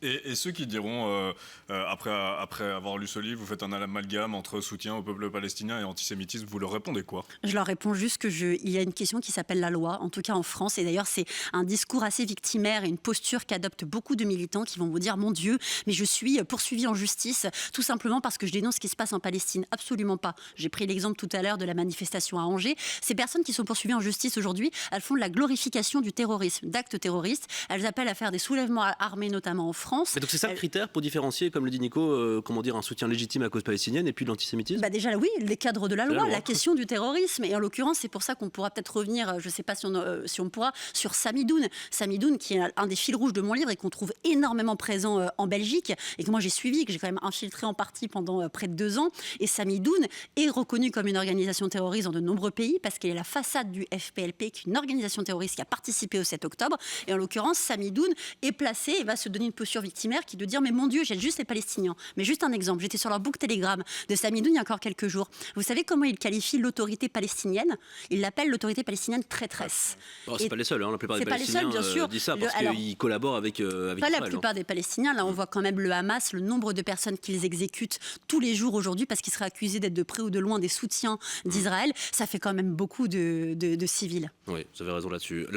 Et ceux qui diront, après avoir lu ce livre, vous faites un amalgame entre soutien au peuple palestinien et antisémitisme, vous leur répondez quoi? Je leur réponds juste il y a une question qui s'appelle la loi, en tout cas en France. Et d'ailleurs, c'est un discours assez victimaire et une posture qu'adoptent beaucoup de militants qui vont vous dire « Mon Dieu, mais je suis poursuivi en justice tout simplement parce que je dénonce ce qui se passe en Palestine. » Absolument pas. J'ai pris l'exemple tout à l'heure de la manifestation à Angers. Ces personnes qui sont poursuivies en justice aujourd'hui, elles font de la glorification du terrorisme, d'actes terroristes. Elles appellent à faire des soulèvements armés, notamment en France. Mais donc c'est ça le critère pour différencier, comme le dit Nico, un soutien légitime à la cause palestinienne et puis l'antisémitisme? Déjà, oui, les cadres de la loi, la question du terrorisme. Et en l'occurrence, c'est pour ça qu'on pourra peut-être revenir, je ne sais pas si on pourra, sur Samidoun. Samidoun, qui est un des fils rouges de mon livre et qu'on trouve énormément présent en Belgique et que moi j'ai suivi, que j'ai quand même infiltré en partie pendant près de 2 ans. Et Samidoun est reconnu comme une organisation terroriste dans de nombreux pays parce qu'elle est la façade du FPLP, qui est une organisation terroriste qui a participé au 7 octobre. Et en l'occurrence, Samidoun est placé et va se donner une posture victimaire qui est de dire « Mais mon Dieu, j'aide juste les Palestiniens. » Mais juste un exemple, j'étais sur leur book Telegram de Samidoun il y a encore quelques jours. Vous savez comment il qualifie l'autorité palestinienne? Il l'appelle l'autorité palestinienne traîtresse. Bon, c'est pas les seuls, la plupart des Palestiniens disent ça parce qu'ils collaborent avec pas Israël. La plupart des Palestiniens, là on voit quand même le Hamas, le nombre de personnes qu'ils exécutent tous les jours aujourd'hui parce qu'ils seraient accusés d'être de près ou de loin des soutiens d'Israël, ça fait quand même beaucoup de civils. Oui, vous avez raison là-dessus.